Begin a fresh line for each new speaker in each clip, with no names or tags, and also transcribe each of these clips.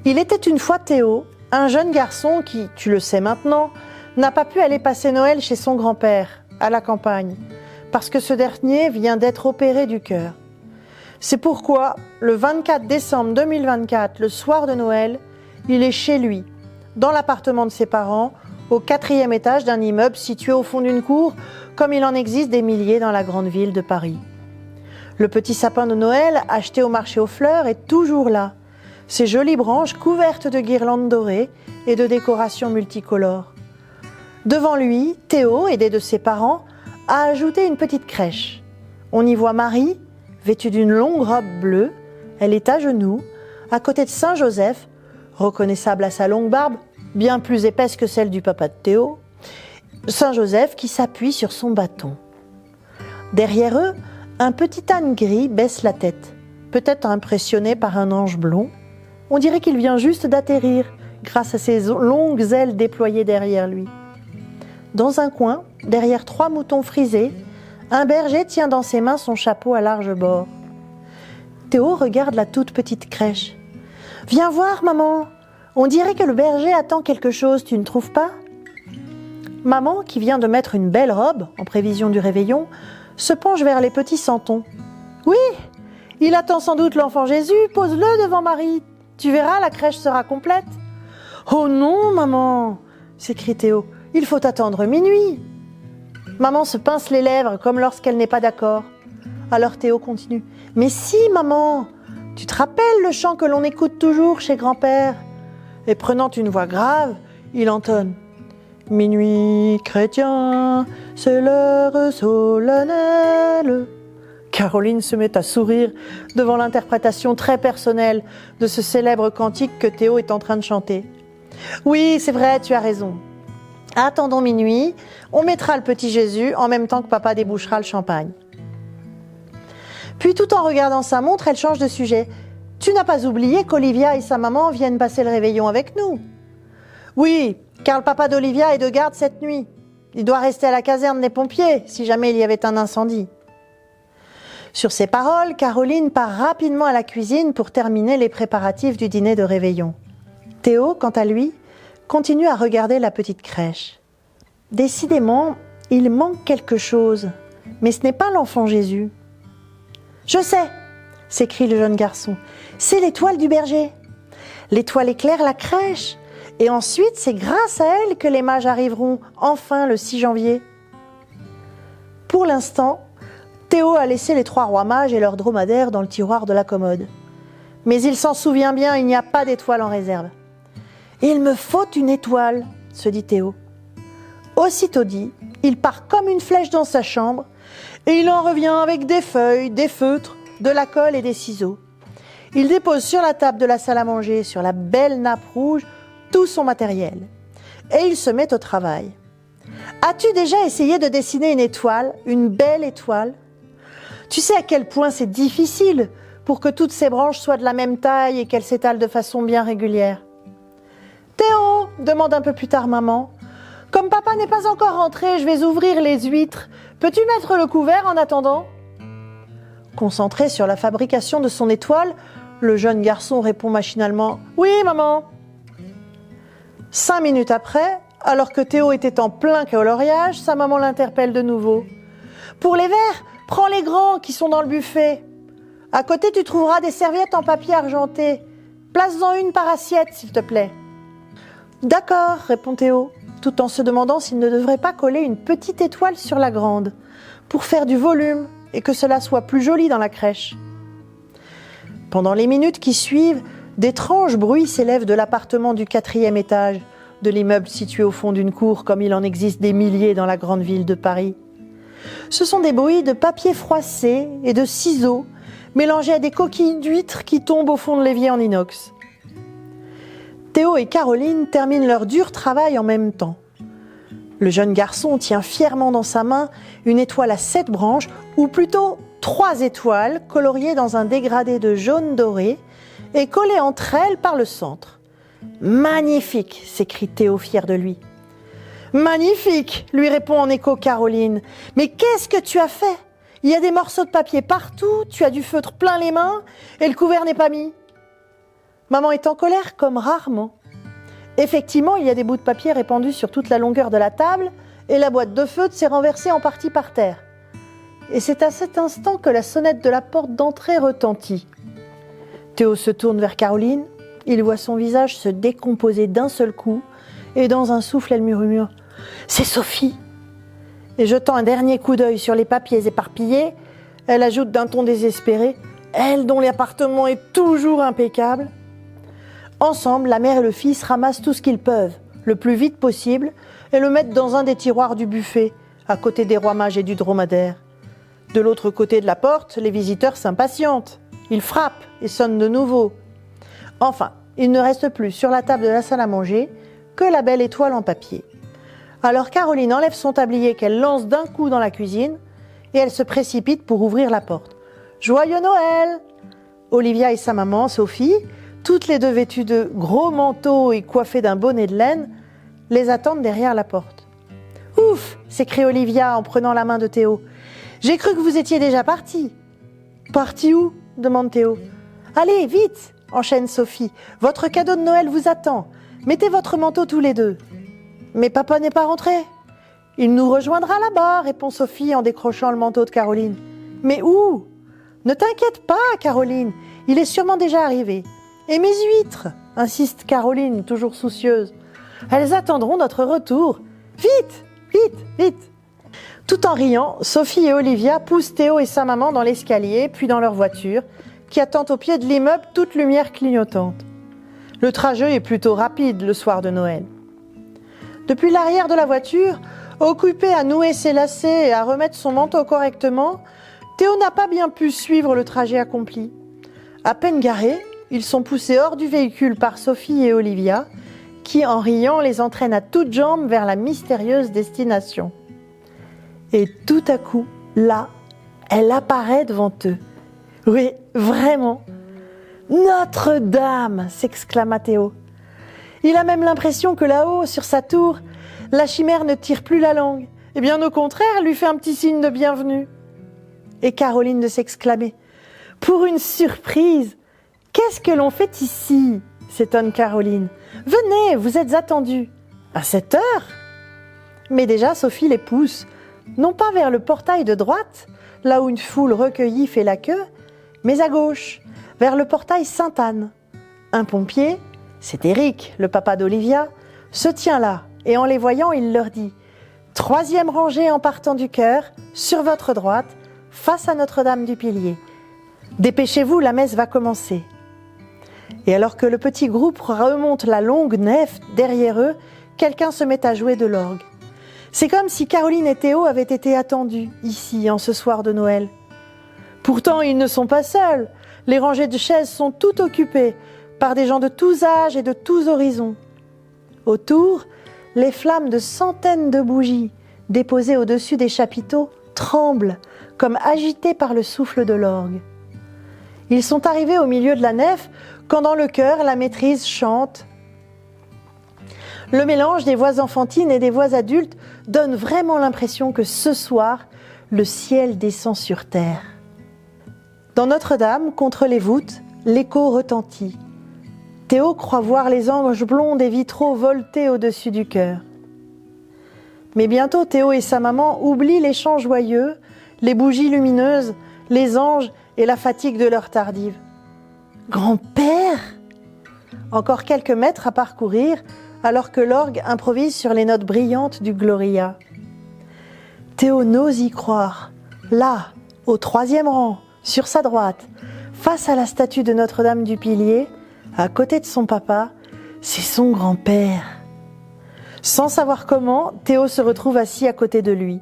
Il était une fois Théo, un jeune garçon qui, tu le sais maintenant, n'a pas pu aller passer Noël chez son grand-père, à la campagne, parce que ce dernier vient d'être opéré du cœur. C'est pourquoi, le 24 décembre 2024, le soir de Noël, il est chez lui, dans l'appartement de ses parents, au 4e étage d'un immeuble situé au fond d'une cour, comme il en existe des milliers dans la grande ville de Paris. Le petit sapin de Noël, acheté au marché aux fleurs, est toujours là, ses jolies branches couvertes de guirlandes dorées et de décorations multicolores. Devant lui, Théo, aidé de ses parents, a ajouté une petite crèche. On y voit Marie, vêtue d'une longue robe bleue, elle est à genoux, à côté de Saint Joseph, reconnaissable à sa longue barbe, bien plus épaisse que celle du papa de Théo, Saint Joseph qui s'appuie sur son bâton. Derrière eux, un petit âne gris baisse la tête, peut-être impressionné par un ange blond. On dirait qu'il vient juste d'atterrir grâce à ses longues ailes déployées derrière lui. Dans un coin, derrière 3 moutons frisés, un berger tient dans ses mains son chapeau à large bord. Théo regarde la toute petite crèche. « Viens voir, maman, on dirait que le berger attend quelque chose, tu ne trouves pas ?» Maman, qui vient de mettre une belle robe en prévision du réveillon, se penche vers les petits santons. « Oui, il attend sans doute l'enfant Jésus, pose-le devant Marie. Tu verras, la crèche sera complète. »« Oh non, maman !» s'écrie Théo. « Il faut attendre minuit. » Maman se pince les lèvres comme lorsqu'elle n'est pas d'accord. Alors Théo continue. « Mais si, maman, tu te rappelles le chant que l'on écoute toujours chez grand-père ?» Et prenant une voix grave, il entonne. « Minuit chrétien, c'est l'heure solennelle. » Caroline se met à sourire devant l'interprétation très personnelle de ce célèbre cantique que Théo est en train de chanter. « Oui, c'est vrai, tu as raison. Attendons minuit, on mettra le petit Jésus en même temps que papa débouchera le champagne. » Puis tout en regardant sa montre, elle change de sujet. « Tu n'as pas oublié qu'Olivia et sa maman viennent passer le réveillon avec nous ?»« Oui, car le papa d'Olivia est de garde cette nuit. Il doit rester à la caserne des pompiers si jamais il y avait un incendie. » Sur ces paroles, Caroline part rapidement à la cuisine pour terminer les préparatifs du dîner de réveillon. Théo, quant à lui, continue à regarder la petite crèche. Décidément, il manque quelque chose, mais ce n'est pas l'enfant Jésus. « Je sais !» s'écrie le jeune garçon. « C'est l'étoile du berger. L'étoile éclaire la crèche, et ensuite c'est grâce à elle que les mages arriveront enfin le 6 janvier. » Pour l'instant, Théo a laissé les 3 rois mages et leurs dromadaires dans le tiroir de la commode. Mais il s'en souvient bien, il n'y a pas d'étoile en réserve. « Il me faut une étoile !» se dit Théo. Aussitôt dit, il part comme une flèche dans sa chambre et il en revient avec des feuilles, des feutres, de la colle et des ciseaux. Il dépose sur la table de la salle à manger, sur la belle nappe rouge, tout son matériel. Et il se met au travail. « As-tu déjà essayé de dessiner une étoile, une belle étoile ? Tu sais à quel point c'est difficile pour que toutes ces branches soient de la même taille et qu'elles s'étalent de façon bien régulière. »« Théo, demande un peu plus tard maman, comme papa n'est pas encore rentré, je vais ouvrir les huîtres. Peux-tu mettre le couvert en attendant ?» Concentré sur la fabrication de son étoile, le jeune garçon répond machinalement « Oui, maman !» 5 minutes après, alors que Théo était en plein coloriage, sa maman l'interpelle de nouveau. « Pour les verres, prends les grands qui sont dans le buffet. À côté, tu trouveras des serviettes en papier argenté. Place-en une par assiette, s'il te plaît. »« D'accord, » répond Théo, tout en se demandant s'il ne devrait pas coller une petite étoile sur la grande, pour faire du volume et que cela soit plus joli dans la crèche. Pendant les minutes qui suivent, d'étranges bruits s'élèvent de l'appartement du 4e étage, de l'immeuble situé au fond d'une cour comme il en existe des milliers dans la grande ville de Paris. Ce sont des bruits de papier froissé et de ciseaux, mélangés à des coquilles d'huîtres qui tombent au fond de l'évier en inox. Théo et Caroline terminent leur dur travail en même temps. Le jeune garçon tient fièrement dans sa main une étoile à 7 branches, ou plutôt 3 étoiles coloriées dans un dégradé de jaune doré et collées entre elles par le centre. « Magnifique !» s'écrie Théo fier de lui. « Magnifique !» lui répond en écho Caroline. « Mais qu'est-ce que tu as fait ? Il y a des morceaux de papier partout, tu as du feutre plein les mains et le couvert n'est pas mis. » Maman est en colère comme rarement. Effectivement, il y a des bouts de papier répandus sur toute la longueur de la table et la boîte de feutre s'est renversée en partie par terre. Et c'est à cet instant que la sonnette de la porte d'entrée retentit. Théo se tourne vers Caroline, il voit son visage se décomposer d'un seul coup et dans un souffle, elle murmure « C'est Sophie !» Et jetant un dernier coup d'œil sur les papiers éparpillés, elle ajoute d'un ton désespéré « Elle dont l'appartement est toujours impeccable !» Ensemble, la mère et le fils ramassent tout ce qu'ils peuvent, le plus vite possible, et le mettent dans un des tiroirs du buffet, à côté des rois mages et du dromadaire. De l'autre côté de la porte, les visiteurs s'impatientent. Ils frappent et sonnent de nouveau. Enfin, il ne reste plus sur la table de la salle à manger que la belle étoile en papier. Alors Caroline enlève son tablier qu'elle lance d'un coup dans la cuisine et elle se précipite pour ouvrir la porte. « Joyeux Noël !» Olivia et sa maman, Sophie, toutes les deux vêtues de gros manteaux et coiffées d'un bonnet de laine, les attendent derrière la porte. « Ouf !» s'écrie Olivia en prenant la main de Théo. « J'ai cru que vous étiez déjà partis. »« Partis où ?» demande Théo. « Allez, vite !» enchaîne Sophie. « Votre cadeau de Noël vous attend. Mettez votre manteau tous les deux. »« Mais papa n'est pas rentré. »« Il nous rejoindra là-bas, répond Sophie en décrochant le manteau de Caroline. « Mais où ?»« Ne t'inquiète pas, Caroline, il est sûrement déjà arrivé. »« Et mes huîtres ?» insiste Caroline, toujours soucieuse. « Elles attendront notre retour. Vite, vite, vite !» Tout en riant, Sophie et Olivia poussent Théo et sa maman dans l'escalier, puis dans leur voiture, qui attend au pied de l'immeuble toute lumière clignotante. Le trajet est plutôt rapide le soir de Noël. Depuis l'arrière de la voiture, occupé à nouer ses lacets et à remettre son manteau correctement, Théo n'a pas bien pu suivre le trajet accompli. À peine garés, ils sont poussés hors du véhicule par Sophie et Olivia, qui, en riant, les entraînent à toutes jambes vers la mystérieuse destination. Et tout à coup, là, elle apparaît devant eux. Oui, vraiment. « Notre-Dame !» s'exclama Théo. Il a même l'impression que là-haut, sur sa tour, la chimère ne tire plus la langue. Et bien au contraire, elle lui fait un petit signe de bienvenue. Et Caroline de s'exclamer. « Pour une surprise ! Qu'est-ce que l'on fait ici ?» s'étonne Caroline. « Venez, vous êtes attendus. »« À cette heure ?» Mais déjà, Sophie les pousse, non pas vers le portail de droite, là où une foule recueillie fait la queue, mais à gauche, vers le portail Sainte-Anne. Un pompier, c'est Éric, le papa d'Olivia, se tient là, et en les voyant, il leur dit « 3e rangée en partant du chœur, sur votre droite, face à Notre-Dame du Pilier. Dépêchez-vous, la messe va commencer. » Et alors que le petit groupe remonte la longue nef derrière eux, quelqu'un se met à jouer de l'orgue. C'est comme si Caroline et Théo avaient été attendus ici en ce soir de Noël. Pourtant, ils ne sont pas seuls. Les rangées de chaises sont toutes occupées par des gens de tous âges et de tous horizons. Autour, les flammes de centaines de bougies déposées au-dessus des chapiteaux tremblent comme agitées par le souffle de l'orgue. Ils sont arrivés au milieu de la nef quand dans le chœur, la maîtrise chante. Le mélange des voix enfantines et des voix adultes donne vraiment l'impression que ce soir, le ciel descend sur terre. Dans Notre-Dame, contre les voûtes, l'écho retentit. Théo croit voir les anges blonds des vitraux volter au-dessus du chœur. Mais bientôt, Théo et sa maman oublient les chants joyeux, les bougies lumineuses, les anges et la fatigue de l'heure tardive. « Grand-père » Encore quelques mètres à parcourir, alors que l'orgue improvise sur les notes brillantes du Gloria. Théo n'ose y croire. Là, au 3e rang, sur sa droite, face à la statue de Notre-Dame du Pilier, à côté de son papa, c'est son grand-père. Sans savoir comment, Théo se retrouve assis à côté de lui.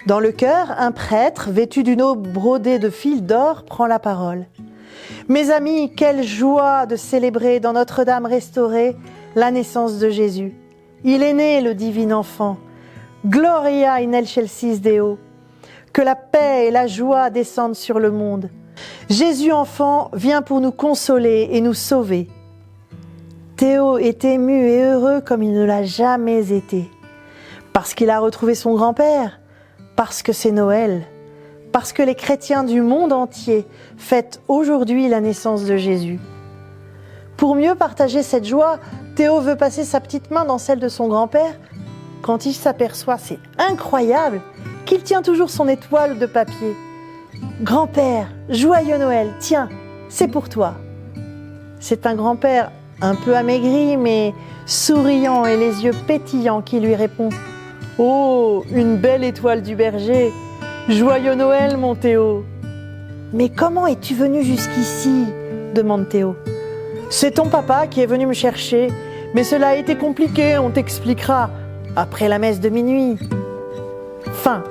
Dans le chœur, un prêtre, vêtu d'une aube brodée de fils d'or, prend la parole. « Mes amis, quelle joie de célébrer dans Notre-Dame restaurée la naissance de Jésus. Il est né, le divin enfant. Gloria in excelsis Deo. Que la paix et la joie descendent sur le monde. Jésus enfant vient pour nous consoler et nous sauver. Théo est ému et heureux comme il ne l'a jamais été. Parce qu'il a retrouvé son grand-père, parce que c'est Noël, parce que les chrétiens du monde entier fêtent aujourd'hui la naissance de Jésus. Pour mieux partager cette joie, Théo veut passer sa petite main dans celle de son grand-père quand il s'aperçoit, c'est incroyable, qu'il tient toujours son étoile de papier. « Grand-père, joyeux Noël, tiens, c'est pour toi !» C'est un grand-père un peu amaigri, mais souriant et les yeux pétillants qui lui répond « Oh, une belle étoile du berger! Joyeux Noël, mon Théo !»« Mais comment es-tu venu jusqu'ici ?» demande Théo. « C'est ton papa qui est venu me chercher, mais cela a été compliqué, on t'expliquera, après la messe de minuit. » Fin.